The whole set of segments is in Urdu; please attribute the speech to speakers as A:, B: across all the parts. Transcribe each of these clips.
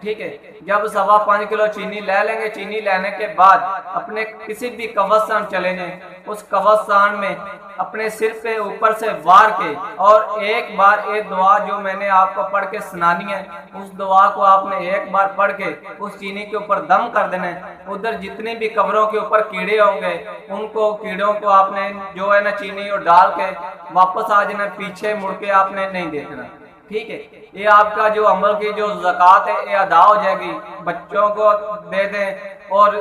A: ٹھیک ہے، جب 5.25 کلو چینی لے لیں گے، چینی لینے کے بعد اپنے کسی بھی قبرستان چلے جائیں، اس قبرستان میں اپنے سر پہ اوپر سے وار کے اور ایک بار ایک دعا جو میں نے آپ کو پڑھ کے سنانی ہے، اس دعا کو آپ نے ایک بار پڑھ کے اس چینی کے اوپر دم کر دینا ہے۔ ادھر جتنی بھی قبروں کے اوپر کیڑے ہوں گے ان کو کیڑوں کو آپ نے جو ہے نا چینی اور ڈال کے واپس آ جانا، پیچھے مڑ کے آپ نے نہیں دیکھنا، ٹھیک ہے۔ یہ آپ کا جو عمل کی جو زکوٰۃ ہے یہ ادا ہو جائے گی، بچوں کو دے دیں اور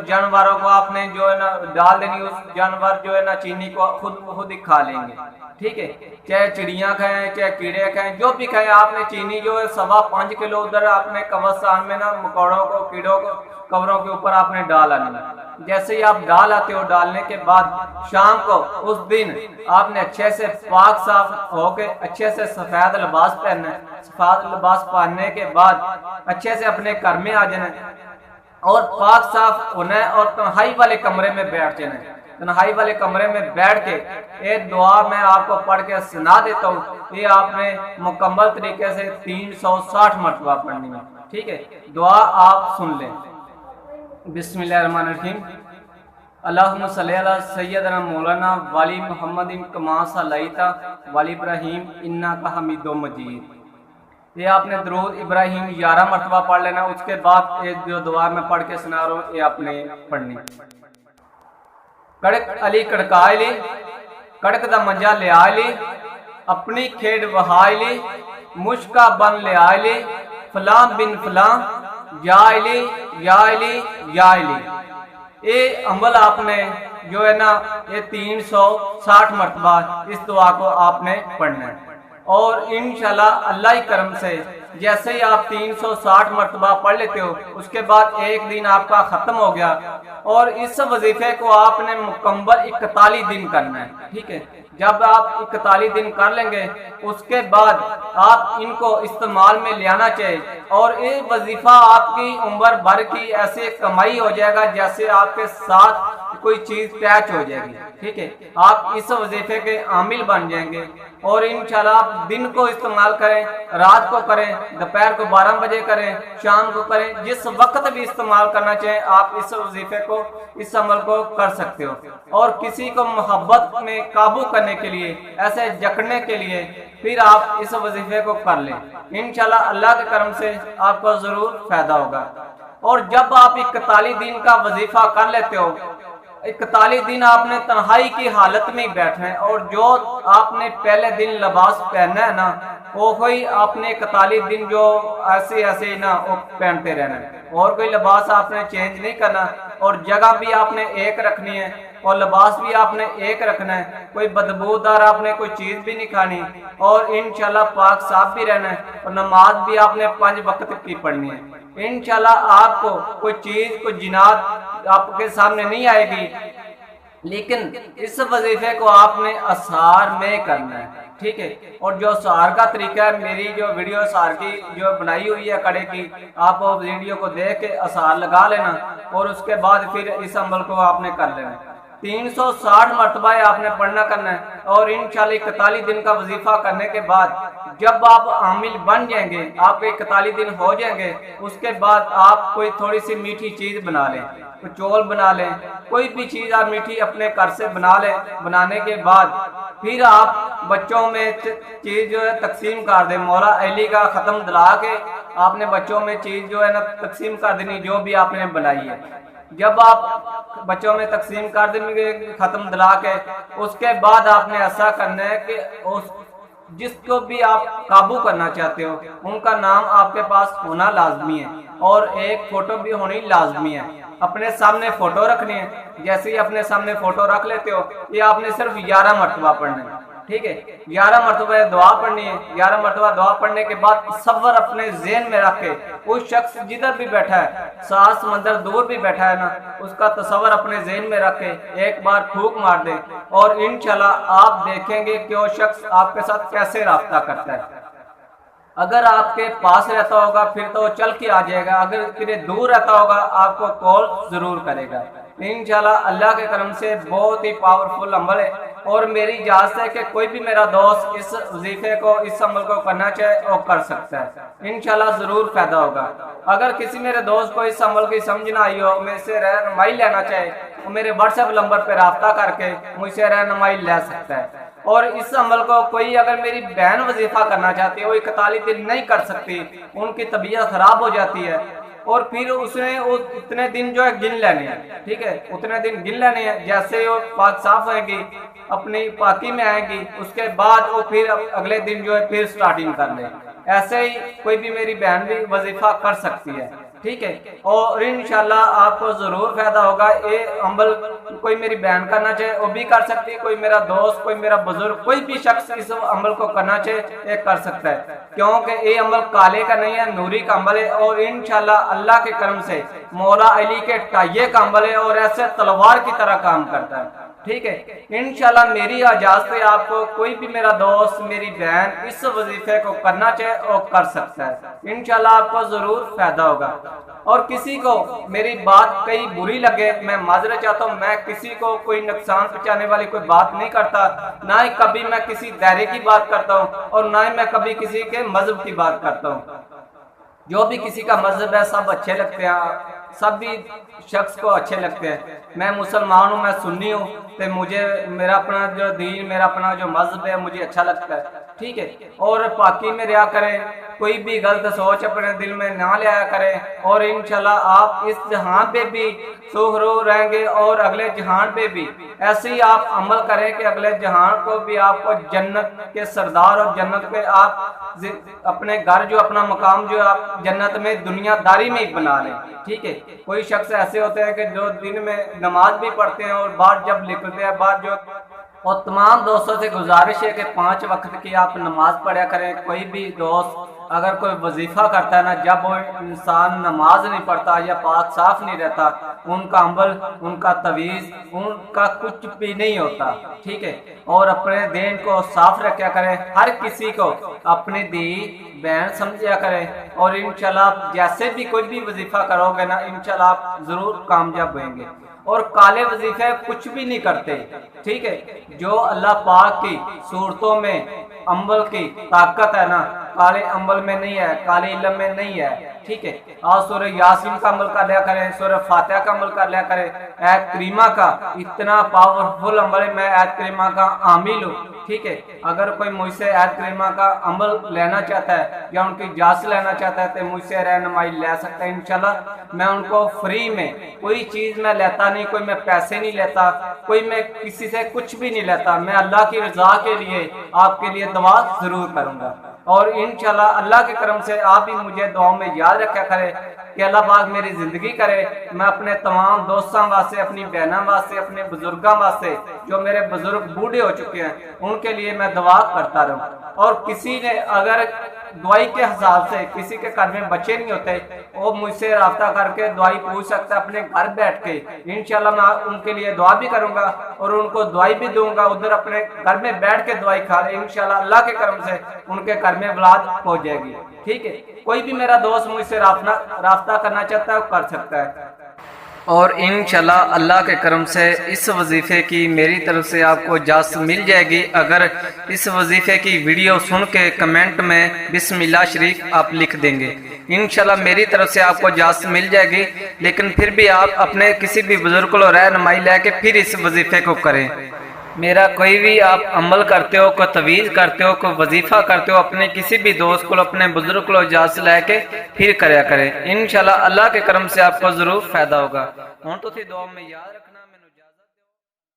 A: جانوروں کو آپ نے جو ہے نا ڈال دینی، اس جانور جو ہے نا چینی کو خود ہی کھا لیں گے، ٹھیک ہے، چاہے چڑیاں کھائیں چاہے کیڑے کھائیں، جو بھی کھائیں، آپ نے چینی جو ہے 5.25 کلو ادھر آپ نے قبرستان میں نا مکوڑوں کو کیڑوں کو قبروں کے اوپر آپ نے ڈال آنا۔ جیسے ہی آپ ڈال آتے ہو، ڈالنے کے بعد شام کو اس دن آپ نے اچھے سے پاک صاف ہو کے اچھے سے سفید لباس پہننا ہے، سفید لباس پہننے کے بعد اچھے سے اپنے گھر میں آ جانا ہے اور پاک صاف ہونا ہے اور تنہائی والے کمرے میں بیٹھ جانا ہے۔ تنہائی والے کمرے میں بیٹھ کے ایک دعا میں آپ کو پڑھ کے سنا دیتا ہوں، یہ آپ نے مکمل طریقے سے 360 مرتبہ پڑھنی ہے، ٹھیک ہے۔ دعا آپ سن لیں۔ بسم اللہ الرحمن الرحیم، اللہم صلی علی سیدنا مولانا والی محمد کما صلیت والی ابراہیم انکا حمید مجید۔ یہ آپ نے درود ابراہیم 11 مرتبہ پڑھ لینا، اس کے بعد ایک جو دعا میں پڑھ کے سنا رہا ہوں یہ آپ نے پڑھنی۔ کڑک علی کڑکائے لی، کڑک دا منجا لے آئے لی، اپنی کھیڑ وہائے لی، مشکا بن لے آئے لی، فلاں بن فلاں یا علی یا علی یا علی۔ یہ عمل آپ نے جو ہے نا یہ 360 مرتبہ اس دعا کو آپ نے پڑھنا ہے، اور انشاءاللہ اللہ ہی کرم سے جیسے ہی آپ 360 مرتبہ پڑھ لیتے ہو اس کے بعد ایک دن آپ کا ختم ہو گیا، اور اس وظیفے کو آپ نے مکمل 41 دن کرنا ہے، ٹھیک ہے۔ جب آپ 41 دن کر لیں گے اس کے بعد آپ ان کو استعمال میں لے آنا چاہیے، اور یہ وظیفہ آپ کی عمر بھر کی ایسے کمائی ہو جائے گا جیسے آپ کے ساتھ کوئی چیز اٹیچ ہو جائے گی، ٹھیک ہے۔ آپ اس وظیفے کے عامل بن جائیں گے، اور انشاءاللہ آپ دن کو استعمال کریں، رات کو کریں، دوپہر کو 12 بجے کریں، شام کو کریں، جس وقت بھی استعمال کرنا چاہیں آپ اس وظیفے کو اس عمل کو کر سکتے ہو۔ اور کسی کو محبت میں قابو کرنے کے لیے، ایسے جکڑنے کے لیے پھر آپ اس وظیفے کو کر لیں، انشاءاللہ اللہ کے کرم سے آپ کو ضرور فائدہ ہوگا۔ اور جب آپ 41 دن کا وظیفہ کر لیتے ہو، 41 دن آپ نے تنہائی کی حالت میں بیٹھنا ہے، اور جو آپ نے پہلے دن لباس پہننا ہے نا وہی آپ نے 41 دن جو ایسے نا وہ پہنتے رہنا ہے، اور کوئی لباس آپ نے چینج نہیں کرنا، اور جگہ بھی آپ نے ایک رکھنی ہے، اور لباس بھی آپ نے ایک رکھنا ہے، کوئی بدبودار آپ نے کوئی چیز بھی نہیں کھانی، اور انشاءاللہ پاک صاف بھی رہنا ہے، اور نماز بھی آپ نے 5 وقت کی پڑھنی ہے۔ انشاءاللہ آپ کو کوئی چیز کوئی جنات آپ کے سامنے نہیں آئے گی، لیکن اس وظیفے کو آپ نے اسحار میں کرنا ہے، ٹھیک ہے۔ اور جو اسحار کا طریقہ ہے، میری جو ویڈیو اسحار کی جو بنائی ہوئی ہے کڑے کی، آپ وہ ویڈیو کو دیکھ کے اسحار لگا لینا، اور اس کے بعد پھر اس عمل کو آپ نے کر لینا۔ 360 مرتبہ آپ نے پڑھنا کرنا ہے، اور انشاءاللہ 41 دن کا وظیفہ کرنے کے بعد جب آپ عامل بن جائیں گے، آپ 41 دن ہو جائیں گے، اس کے بعد آپ کوئی تھوڑی سی میٹھی چیز بنا لیں، کوئی چول بنا لیں، کوئی بھی چیز آپ میٹھی اپنے گھر سے بنا لیں۔ بنانے کے بعد پھر آپ بچوں میں چیز جو ہے تقسیم کر دیں، مولا علی کا ختم دلا کے آپ نے بچوں میں چیز جو ہے نا تقسیم کر دینی جو بھی آپ نے بنائی ہے۔ جب آپ بچوں میں تقسیم کر دیں گے ختم دلا کے، اس کے بعد آپ نے ایسا کرنا ہے کہ جس کو بھی آپ قابو کرنا چاہتے ہو ان کا نام آپ کے پاس ہونا لازمی ہے، اور ایک فوٹو بھی ہونی لازمی ہے۔ اپنے سامنے فوٹو رکھنی ہے، جیسے ہی اپنے سامنے فوٹو رکھ لیتے ہو یہ آپ نے صرف 11 مرتبہ پڑھنا ہے، ٹھیک ہے۔ 11 مرتبہ دعا پڑھنی ہے۔ 11 مرتبہ دعا پڑھنے کے بعد تصور اپنے ذہن میں رکھ کے اس شخص جدھر بھی بیٹھا ہے، 7 سمندر دور بھی بیٹھا ہے نا، اس کا تصور اپنے ذہن میں رکھ کے ایک بار پھونک مار دے، اور انشاءاللہ آپ دیکھیں گے کہ وہ شخص آپ کے ساتھ کیسے رابطہ کرتا ہے۔ اگر آپ کے پاس رہتا ہوگا پھر تو وہ چل کے آ جائے گا، اگر پھر دور رہتا ہوگا آپ کو کال ضرور کرے گا۔ انشاءاللہ اللہ کے کرم سے بہت ہی پاورفل عمل ہے، اور میری اجازت ہے کہ کوئی بھی میرا دوست اس وظیفے کو اس عمل کو کرنا چاہے وہ کر سکتا ہے، انشاءاللہ ضرور فائدہ ہوگا۔ اگر کسی میرے دوست کو اس عمل کی سمجھ نہ آئی ہو، مجھ سے رہنمائی لینا چاہے، وہ میرے واٹس ایپ نمبر پہ رابطہ کر کے مجھ سے رہنمائی لے سکتا ہے۔ اور اس عمل کو کوئی اگر میری بہن وظیفہ کرنا چاہتی ہے، وہ 41 دن نہیں کر سکتی، ان کی طبیعت خراب ہو جاتی ہے، اور پھر اس نے اتنے دن جو ہے گن لینے ہیں، ٹھیک ہے، اتنے دن گن لینے ہیں، جیسے وہ پاک صاف ہوئے گی، اپنی پاکی میں آئے گی، اس کے بعد وہ پھر اگلے دن جو ہے پھر سٹارٹنگ کر لے۔ ایسے ہی کوئی بھی میری بہن بھی وظیفہ کر سکتی ہے، ٹھیک ہے، اور انشاءاللہ آپ کو ضرور فائدہ ہوگا۔ یہ عمل کوئی میری بہن کرنا چاہے وہ بھی کر سکتی ہے، کوئی میرا دوست، کوئی میرا بزرگ، کوئی بھی شخص اس عمل کو کرنا چاہے یہ کر سکتا ہے، کیونکہ یہ عمل کالے کا نہیں ہے، نوری کا عمل ہے، اور انشاءاللہ اللہ کے کرم سے مولا علی کے ٹائیے کا عمل ہے، اور ایسے تلوار کی طرح کام کرتا ہے، ٹھیک ہے۔ انشاءاللہ میری اجازت ہے، آپ کو کوئی بھی میرا دوست، میری بہن اس وظیفے کو کرنا چاہے وہ کر سکتا ہے، انشاءاللہ آپ کو ضرور فائدہ ہوگا۔ اور کسی کو میری بات کئی بری لگے، میں معذرت چاہتا ہوں، میں کسی کو کوئی نقصان پہنچانے والی کوئی بات نہیں کرتا، نہ ہی کبھی میں کسی دائرے کی بات کرتا ہوں، اور نہ ہی میں کبھی کسی کے مذہب کی بات کرتا ہوں۔ جو بھی کسی کا مذہب ہے سب اچھے لگتے ہیں، سب بھی شخص کو اچھے لگتے ہیں۔ میں مسلمان ہوں، میں سنی ہوں، تو مجھے میرا اپنا جو دین، میرا اپنا جو مذہب ہے مجھے اچھا لگتا ہے، ٹھیک ہے، اور پاکی میں رہا کریں، کوئی بھی غلط سوچ اپنے دل میں نہ لے آیا کریں، اور انشاءاللہ آپ اس جہان پہ بھی سرخرو رہیں گے، اور اگلے جہان پہ بھی ایسے ہی آپ عمل کریں کہ اگلے جہان کو بھی آپ کو جنت کے سردار، اور جنت پہ آپ اپنے گھر جو اپنا مقام جو آپ جنت میں دنیا داری میں ہی بنا لیں، ٹھیک ہے۔ کوئی شخص ایسے ہوتے ہیں کہ جو دن میں نماز بھی پڑھتے ہیں، اور بعد جب نکلتے ہیں بعد جو، اور تمام دوستوں سے گزارش ہے کہ 5 وقت کی آپ نماز پڑھا کریں۔ کوئی بھی دوست اگر کوئی وظیفہ کرتا ہے نا، جب وہ انسان نماز نہیں پڑھتا یا پاک صاف نہیں رہتا، ان کا عمل، ان کا تویز، ان کا کچھ بھی نہیں ہوتا، ٹھیک ہے۔ اور اپنے دین کو صاف رکھا کریں، ہر کسی کو اپنی دی بہن سمجھا کریں، اور انشاءاللہ آپ جیسے بھی کوئی بھی وظیفہ کرو گے نا، انشاءاللہ آپ ضرور کامیاب ہوئیں گے۔ اور کالے وظیفے کچھ بھی نہیں کرتے، ٹھیک ہے۔ جو اللہ پاک کی صورتوں میں عمل کی طاقت ہے نا، کالے عمل میں نہیں ہے، کالے علم میں نہیں ہے، ٹھیک ہے۔ آج سورہ یاسین کا عمل کر لیا کریں، سورہ فاتحہ کا عمل کر لیا کریں، آیت کریمہ کا اتنا پاورفل عمل ہے، میں آیت کریمہ کا عامل ہوں، ٹھیک ہے۔ اگر کوئی مجھ سے آیت کریمہ کا عمل لینا چاہتا ہے یا ان کی اجازت لینا چاہتا ہے تو مجھ سے رہنمائی لے سکتا ہے، انشاءاللہ میں ان کو فری میں، کوئی چیز میں لیتا نہیں، کوئی میں پیسے نہیں لیتا، کوئی میں کسی سے کچھ بھی نہیں لیتا، میں اللہ کی رضا کے لیے آپ کے لیے دعا ضرور کروں گا۔ اور انشاءاللہ اللہ کے کرم سے آپ بھی مجھے دعاؤں میں یاد رکھا کرے کہ اللہ پاک میری زندگی کرے، میں اپنے تمام دوستاں واسطے، اپنی بہنوں واسطے، اپنے بزرگاں واسطے، جو میرے بزرگ بوڑھے ہو چکے ہیں، ان کے لیے میں دعا کرتا رہوں۔ اور کسی نے اگر دعائی کے حساب سے کسی کے گھر میں بچے نہیں ہوتے، وہ مجھ سے رابطہ کر کے دعائی پوچھ سکتا ہے اپنے گھر بیٹھ کے، انشاءاللہ میں ان کے لیے دعا بھی کروں گا، اور ان کو دعائی بھی دوں گا، ادھر اپنے گھر میں بیٹھ کے دعائی کھا لے، انشاءاللہ اللہ کے کرم سے ان کے گھر میں اولاد پہنچ جائے گی، ٹھیک ہے۔ کوئی بھی میرا دوست مجھ سے رابطہ کرنا چاہتا ہے وہ کر سکتا ہے۔ اور انشاءاللہ اللہ کے کرم سے اس وظیفے کی میری طرف سے آپ کو اجازت مل جائے گی۔ اگر اس وظیفے کی ویڈیو سن کے کمنٹ میں بسم اللہ شریف آپ لکھ دیں گے، انشاءاللہ میری طرف سے آپ کو اجازت مل جائے گی، لیکن پھر بھی آپ اپنے کسی بھی بزرگ کو رہنمائی لے کے پھر اس وظیفے کو کریں۔ میرا کوئی بھی آپ عمل کرتے ہو، کوئی تویز کرتے ہو، کوئی وظیفہ کرتے ہو، اپنے کسی بھی دوست کو، اپنے بزرگ کو اجازت لے کے پھر کریا کریں، انشاءاللہ اللہ کے کرم سے آپ کو ضرور فائدہ ہوگا۔ ہوں تو تھی دعا میں یاد رکھیں۔